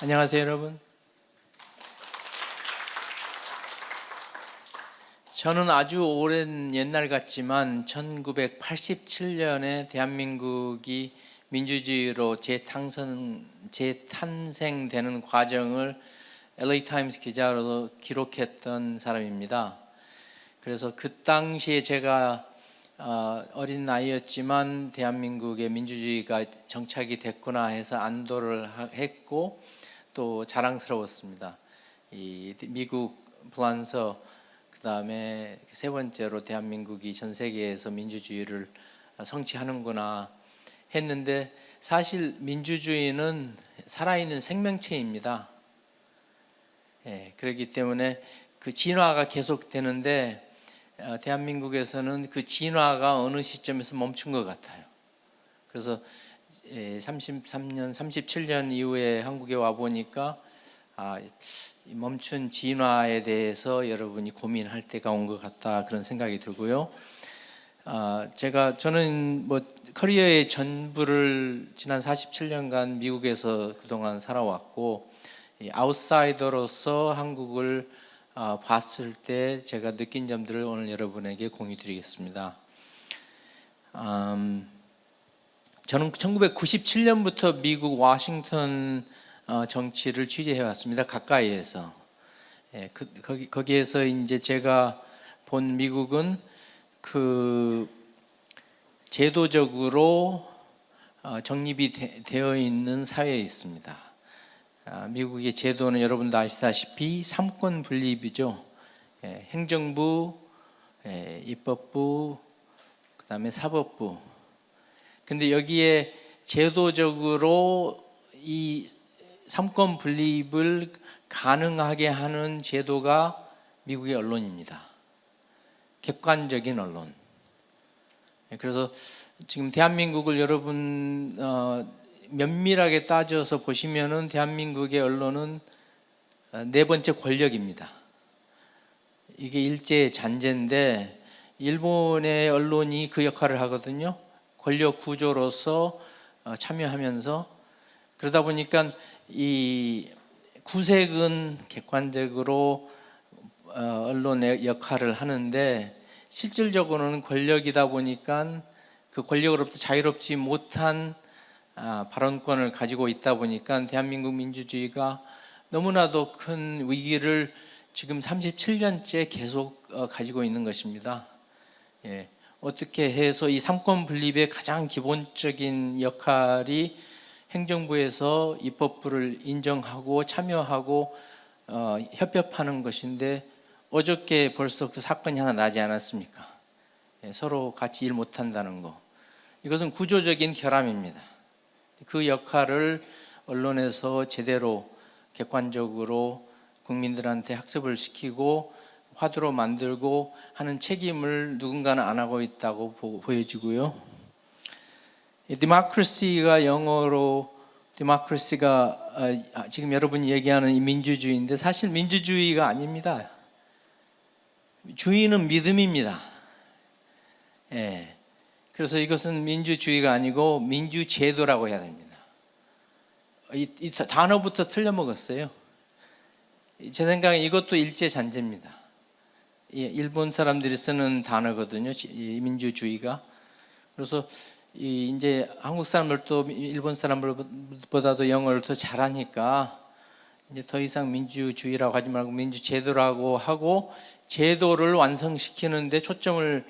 안녕하세요, 여러분. 저는 아주 오랜 옛날 같지만 1987년에 대한민국이 민주주의로 재탄생되는 과정을 LA 타임스 기자로 기록했던 사람입니다. 그래서 그 당시에 제가 어린 나이였지만 대한민국의 민주주의가 정착이 됐구나 해서 안도를 했고 또 자랑스러웠습니다. 이 미국 불란서 그다음에 세 번째로 대한민국이 전 세계에서 민주주의를 성취하는구나 했는데, 사실 민주주의는 살아있는 생명체입니다. 그렇기 때문에 그 진화가 계속되는데 대한민국에서는 그 진화가 어느 시점에서 멈춘 것 같아요. 그래서 33년, 37년 이후에 한국에 와 보니까 멈춘 진화에 대해서 여러분이 고민할 때가 온 것 같다, 그런 생각이 들고요. 저는 커리어의 전부를 지난 47년간 미국에서 그동안 살아왔고, 아웃사이더로서 한국을 봤을 때 제가 느낀 점들을 오늘 여러분에게 공유드리겠습니다. 저는 1997년부터 미국 워싱턴 정치를 취재해 왔습니다. 가까이에서. 거기에서 이제 제가 본 미국은 그 제도적으로 정립이 되어 있는 사회에 있습니다. 미국의 제도는 여러분도 아시다시피 삼권 분립이죠. 행정부, 입법부, 그다음에 사법부. 근데 여기에 제도적으로 이 삼권 분립을 가능하게 하는 제도가 미국의 언론입니다. 객관적인 언론. 그래서 지금 대한민국을 여러분 면밀하게 따져서 보시면은 대한민국의 언론은 네 번째 권력입니다. 이게 일제 잔재인데 일본의 언론이 그 역할을 하거든요. 권력 구조로서 참여하면서, 그러다 보니까 이 구색은 객관적으로 언론의 역할을 하는데 실질적으로는 권력이다 보니까 그 권력으로부터 자유롭지 못한 발언권을 가지고 있다 보니까 대한민국 민주주의가 너무나도 큰 위기를 지금 37년째 계속 가지고 있는 것입니다. 어떻게 해서 이 삼권 분립의 가장 기본적인 역할이 행정부에서 입법부를 인정하고 참여하고 협업하는 것인데, 어저께 벌써 그 사건이 하나 나지 않았습니까? 서로 같이 일 못한다는 거. 이것은 구조적인 결함입니다. 그 역할을 언론에서 제대로 객관적으로 국민들한테 학습을 시키고 화두로 만들고 하는 책임을 누군가는 안 하고 있다고 보여지고요. 데모크라시가 영어로 데모크라시가 지금 여러분이 얘기하는 이 민주주의인데 사실 민주주의가 아닙니다. 주의는 믿음입니다. 그래서 이것은 민주주의가 아니고 민주제도라고 해야 됩니다. 이 단어부터 틀려먹었어요. 제 생각에 이것도 일제잔재입니다. 일본 사람들이 쓰는 단어거든요, 이 민주주의가. 그래서 이제 한국 사람들도 일본 사람들보다도 영어를 더 잘하니까 이제 더 이상 민주주의라고 하지 말고 민주제도라고 하고 제도를 완성시키는데 초점을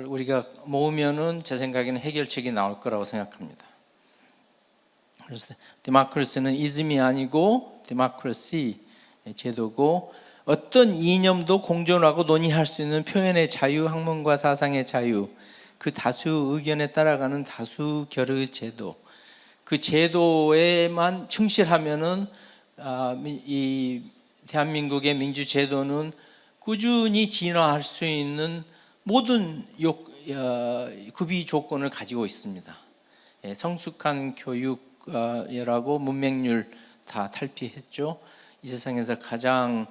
우리가 모으면은 제 생각에는 해결책이 나올 거라고 생각합니다. 그래서 데모크라시는 이즘이 아니고 데모크라시, 제도고, 어떤 이념도 공존하고 논의할 수 있는 표현의 자유, 학문과 사상의 자유, 그 다수 의견에 따라가는 다수 결의 제도, 그 제도에만 충실하면은 이 대한민국의 민주제도는 꾸준히 진화할 수 있는 모든 구비 조건을 가지고 있습니다. 성숙한 교육이라고 문맹률 다 탈피했죠. 이 세상에서 가장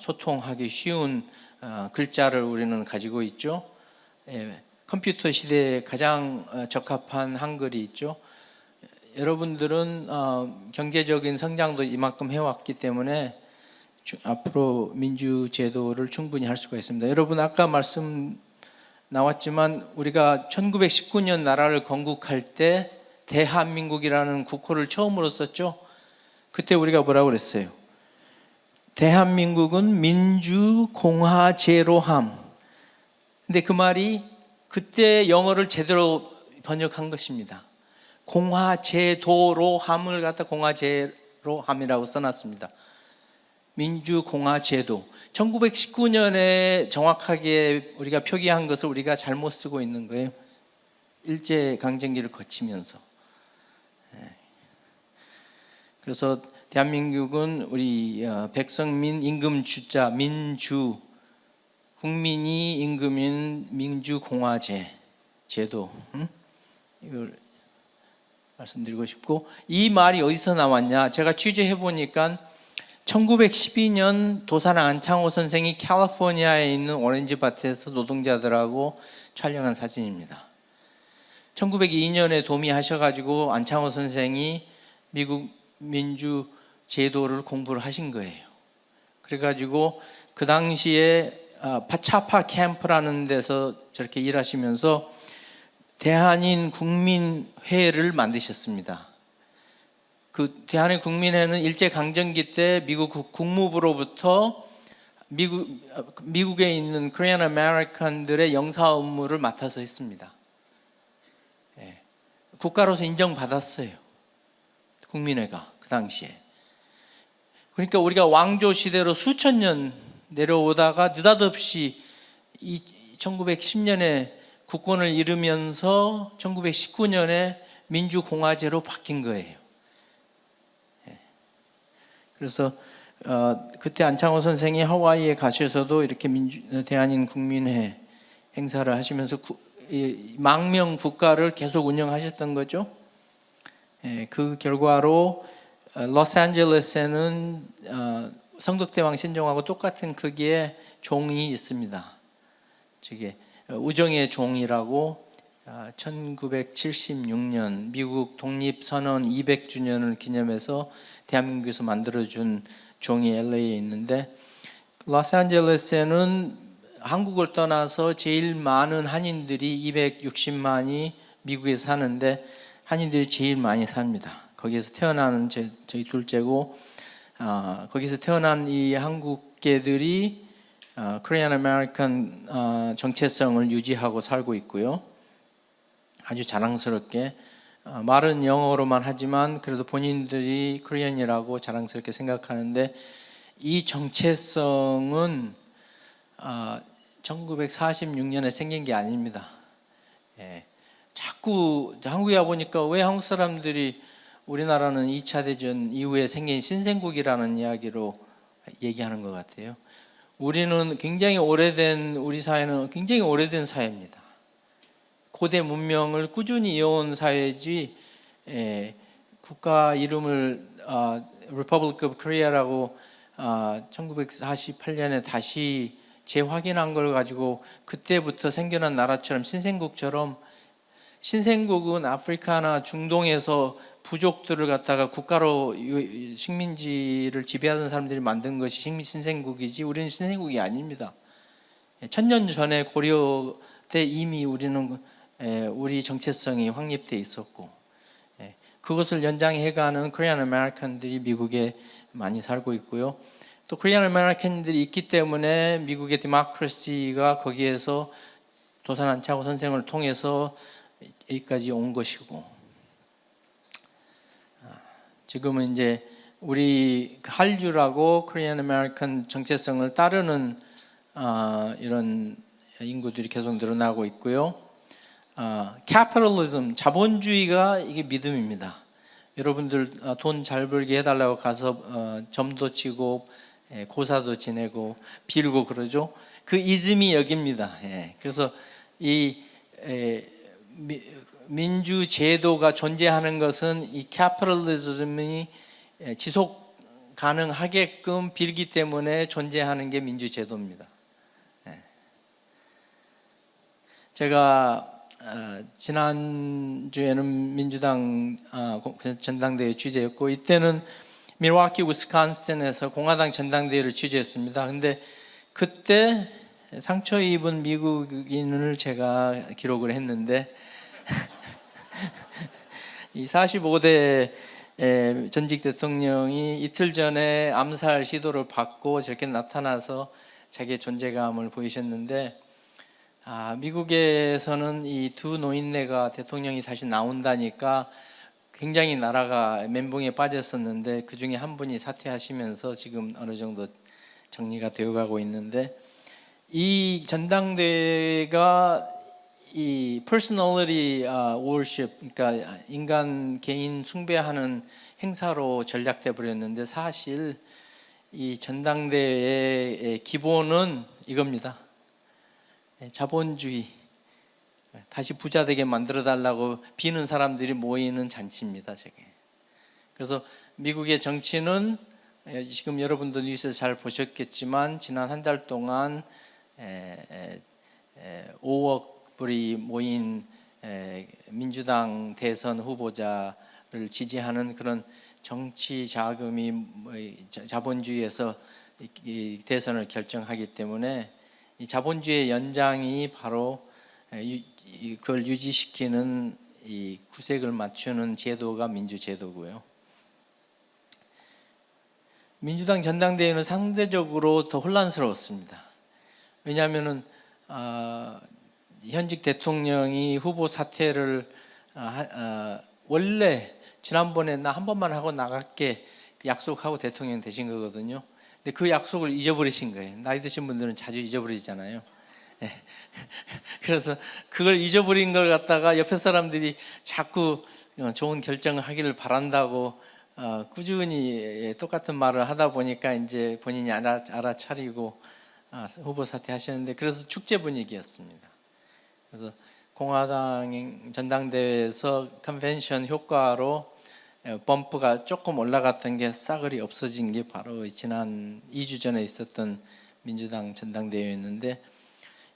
소통하기 쉬운 글자를 우리는 가지고 있죠. 컴퓨터 시대에 가장 적합한 한글이 있죠. 여러분들은 경제적인 성장도 이만큼 해왔기 때문에 앞으로 민주제도를 충분히 할 수가 있습니다. 여러분 아까 말씀 나왔지만 우리가 1919년 나라를 건국할 때 대한민국이라는 국호를 처음으로 썼죠. 그때 우리가 뭐라고 그랬어요? 대한민국은 민주공화제로 함. 근데 그 말이 그때 영어를 제대로 번역한 것입니다. 공화제도로 함을 갖다 공화제로 함이라고 써놨습니다. 민주공화제도. 1919년에 정확하게 우리가 표기한 것을 우리가 잘못 쓰고 있는 거예요. 일제강점기를 거치면서. 그래서 대한민국은 우리 백성민 임금주자 민주, 국민이 임금인 민주공화제 제도, 이걸 말씀드리고 싶고, 이 말이 어디서 나왔냐? 제가 취재해 보니까 1912년 도산 안창호 선생이 캘리포니아에 있는 오렌지 밭에서 노동자들하고 촬영한 사진입니다. 1902년에 도미하셔가지고 안창호 선생이 미국 민주 제도를 공부를 하신 거예요. 그래가지고 그 당시에 파차파 캠프라는 데서 저렇게 일하시면서 대한인 국민회를 만드셨습니다. 그 대한인 국민회는 일제강점기 때 미국 국무부로부터 미국에 있는 코리안 아메리칸들의 영사 업무를 맡아서 했습니다. 국가로서 인정받았어요. 국민회가 그 당시에. 그러니까 우리가 왕조 시대로 수천 년 내려오다가 느닷없이 1910년에 국권을 잃으면서 1919년에 민주공화제로 바뀐 거예요. 그래서 그때 안창호 선생이 하와이에 가셔서도 이렇게 대한인 국민회 행사를 하시면서 망명 국가를 계속 운영하셨던 거죠. 그 결과로 로스앤젤레스에는 성덕대왕 신종하고 똑같은 크기의 종이 있습니다. 저게 우정의 종이라고 1976년 미국 독립선언 200주년을 기념해서 대한민국에서 만들어준 종이 LA에 있는데, 로스앤젤레스에는 한국을 떠나서 제일 많은 한인들이 260만이 미국에 사는데 한인들이 제일 많이 삽니다. 거기에서 태어나는 저희 둘째고, 거기서 태어난 이 한국계들이 코리안 아메리칸 정체성을 유지하고 살고 있고요. 아주 자랑스럽게 말은 영어로만 하지만 그래도 본인들이 코리안이라고 자랑스럽게 생각하는데, 이 정체성은 1946년에 생긴 게 아닙니다. 자꾸 한국에 와보니까 왜 한국 사람들이 우리나라는 2차 대전 이후에 생긴 신생국이라는 이야기로 얘기하는 것 같아요. 우리는 굉장히 오래된, 우리 사회는 굉장히 오래된 사회입니다. 고대 문명을 꾸준히 이어온 사회지, 국가 이름을 Republic of Korea라고 1948년에 다시 재확인한 걸 가지고 그때부터 생겨난 나라처럼 신생국처럼, 신생국은 아프리카나 중동에서 부족들을 갖다가 국가로 식민지를 지배하던 사람들이 만든 것이 신생국이지 우리는 신생국이 아닙니다. 1000년 전에 고려 때 이미 우리는 우리 정체성이 확립돼 있었고, 그것을 연장해가는 코리안 아메리칸들이 미국에 많이 살고 있고요. 또 코리안 아메리칸들이 있기 때문에 미국의 데모크라시가 거기에서 도산 안창호 선생을 통해서 여기까지 온 것이고, 지금은 이제 우리 한류라고 코리안 아메리칸 정체성을 따르는 이런 인구들이 계속 늘어나고 있고요. 캐피털리즘, 자본주의가 이게 믿음입니다. 여러분들 돈 잘 벌게 해달라고 가서 점도 치고 고사도 지내고 빌고 그러죠. 그 이즘이 여기입니다. 그래서 이 민주제도가 존재하는 것은 이 캐피털리즘이 지속 가능하게끔 빌기 때문에 존재하는 게 민주제도입니다. 제가 지난주에는 민주당 전당대회 취재였고, 이때는 밀워키 위스콘신에서 공화당 전당대회를 취재했습니다. 근데 그때 상처 입은 미국인을 제가 기록을 했는데 이 45대 전직 대통령이 이틀 전에 암살 시도를 받고 저렇게 나타나서 자기의 존재감을 보이셨는데, 미국에서는 이 두 노인네가 대통령이 다시 나온다니까 굉장히 나라가 멘붕에 빠졌었는데, 그 중에 한 분이 사퇴하시면서 지금 어느 정도 정리가 되어가고 있는데, 이 전당대회가 이 personality worship, 그러니까 인간 개인 숭배하는 행사로 전락돼 버렸는데, 사실 이 전당대회의 기본은 이겁니다. 자본주의, 다시 부자 되게 만들어 달라고 비는 사람들이 모이는 잔치입니다, 저게. 그래서 미국의 정치는 지금 여러분도 뉴스에서 잘 보셨겠지만 지난 한 달 동안 5억 불이 모인 민주당 대선 후보자를 지지하는 그런 정치 자금이 자본주의에서 이 대선을 결정하기 때문에, 이 자본주의의 연장이 바로 그걸 유지시키는 이 구색을 맞추는 제도가 민주제도고요. 민주당 전당대회는 상대적으로 더 혼란스러웠습니다. 왜냐하면은 현직 대통령이 후보 사퇴를 원래 지난번에 나 한 번만 하고 나갈게 약속하고 대통령 되신 거거든요. 근데 그 약속을 잊어버리신 거예요. 나이 드신 분들은 자주 잊어버리잖아요. 그래서 그걸 잊어버린 걸 갖다가 옆에 사람들이 자꾸 좋은 결정을 하기를 바란다고 꾸준히 똑같은 말을 하다 보니까 이제 본인이 알아차리고 후보 사퇴하셨는데, 그래서 축제 분위기였습니다. 그래서 공화당 전당대회에서 컨벤션 효과로 범프가 조금 올라갔던 게 싸그리 없어진 게 바로 지난 2주 전에 있었던 민주당 전당대회였는데,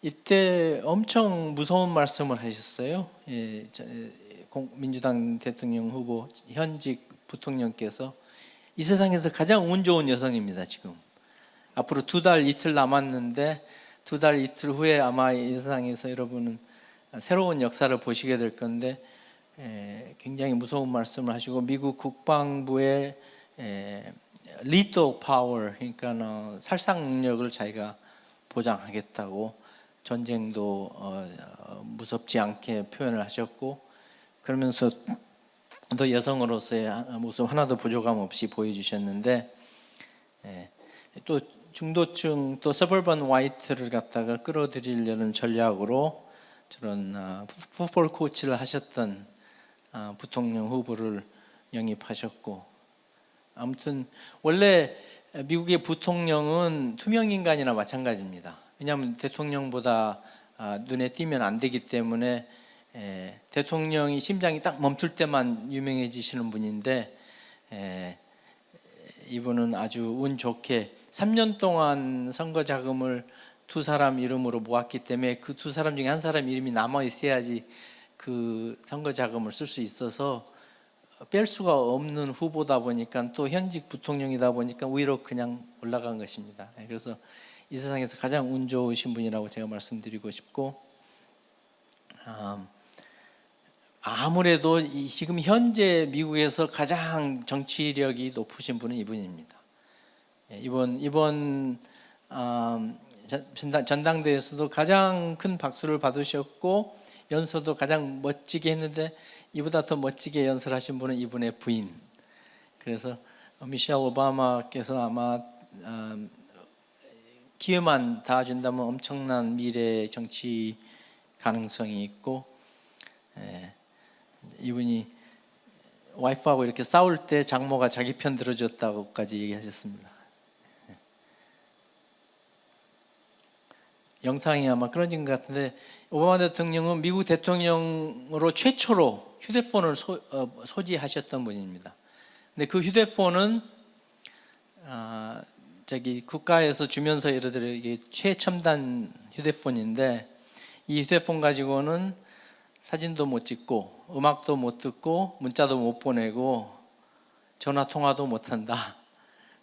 이때 엄청 무서운 말씀을 하셨어요. 민주당 대통령 후보 현직 부통령께서 이 세상에서 가장 운 좋은 여성입니다. 지금 앞으로 2달 이틀 남았는데 2달 이틀 후에 아마 이 세상에서 여러분은 새로운 역사를 보시게 될 건데, 굉장히 무서운 말씀을 하시고, 미국 국방부의 lethal power, 그러니까 살상 능력을 자기가 보장하겠다고, 전쟁도 무섭지 않게 표현을 하셨고, 그러면서 또 여성으로서의 모습 하나도 부족함 없이 보여주셨는데, 또 중도층 또 서버번 화이트를 갖다가 끌어들이려는 전략으로 저런 풋볼 코치를 하셨던 부통령 후보를 영입하셨고, 아무튼 원래 미국의 부통령은 투명 인간이나 마찬가지입니다. 왜냐하면 대통령보다 눈에 띄면 안 되기 때문에 대통령이 심장이 딱 멈출 때만 유명해지시는 분인데, 이분은 아주 운 좋게 3년 동안 선거 자금을 두 사람 이름으로 모았기 때문에 그 두 사람 중에 한 사람 이름이 남아 있어야지 그 선거 자금을 쓸 수 있어서 뺄 수가 없는 후보다 보니까, 또 현직 부통령이다 보니까 오히려 그냥 올라간 것입니다. 그래서 이 세상에서 가장 운 좋으신 분이라고 제가 말씀드리고 싶고, 아무래도 지금 현재 미국에서 가장 정치력이 높으신 분은 이분입니다. 이번 전당대회에서도 가장 큰 박수를 받으셨고 연설도 가장 멋지게 했는데, 이보다 더 멋지게 연설하신 분은 이분의 부인. 그래서 미셸 오바마께서 아마 기회만 닿아준다면 엄청난 미래 정치 가능성이 있고, 이분이 와이프하고 이렇게 싸울 때 장모가 자기 편 들어줬다고까지 얘기하셨습니다. 영상이 아마 끊어진 것 같은데, 오바마 대통령은 미국 대통령으로 최초로 휴대폰을 소지하셨던 분입니다. 근데 그 휴대폰은 국가에서 주면서 예를 들어 이게 최첨단 휴대폰인데, 이 휴대폰 가지고는 사진도 못 찍고 음악도 못 듣고 문자도 못 보내고 전화 통화도 못 한다.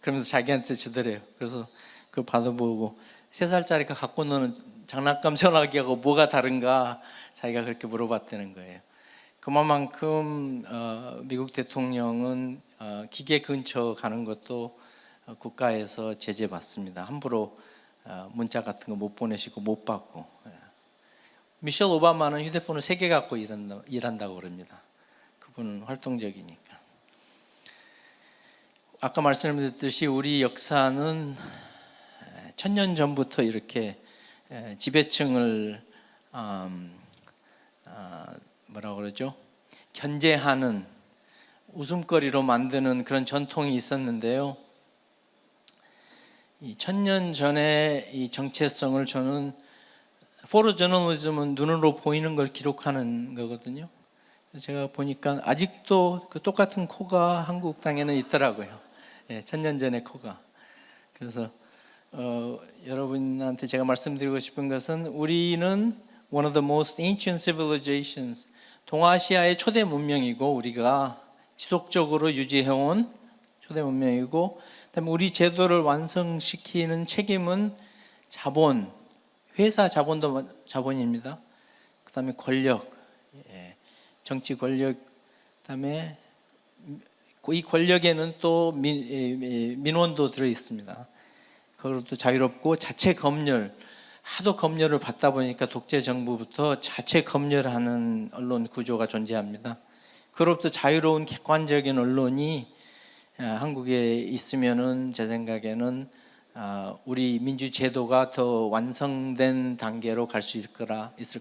그러면서 자기한테 주더래요. 그래서 그걸 받아보고 3살짜리가 갖고 노는 장난감 전화기하고 뭐가 다른가 자기가 그렇게 물어봤다는 거예요. 그만큼 미국 대통령은 기계 근처 가는 것도 국가에서 제재받습니다. 함부로 문자 같은 거 못 보내시고 못 받고. 미셸 오바마는 휴대폰을 3개 갖고 일한다고 그럽니다. 그분은 활동적이니까. 아까 말씀드렸듯이 우리 역사는 1000년 전부터 이렇게 지배층을 뭐라고 그러죠? 견제하는 웃음거리로 만드는 그런 전통이 있었는데요. 이 1000년 전의 이 정체성을 저는 포토저널리즘은 눈으로 보이는 걸 기록하는 거거든요. 제가 보니까 아직도 그 똑같은 코가 한국 땅에는 있더라고요. 1000년 전의 코가. 그래서 여러분한테 제가 말씀드리고 싶은 것은 우리는 one of the most ancient civilizations, 동아시아의 초대 문명이고 우리가 지속적으로 유지해온 초대 문명이고, 그다음에 우리 제도를 완성시키는 책임은 자본, 회사 자본도 자본입니다. 그다음에 권력, 정치 권력, 그다음에 이 권력에는 또 민원도 들어 있습니다. 그것도 자유롭고 자체 검열, 하도 검열을 받다 보니까 독재 정부부터 자체 검열하는 언론 구조가 존재합니다. 그로부터 자유로운 객관적인 언론이 한국에 있으면은 제 생각에는 우리 민주 제도가 더 완성된 단계로 갈 수 있을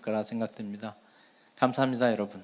거라 생각됩니다. 감사합니다, 여러분.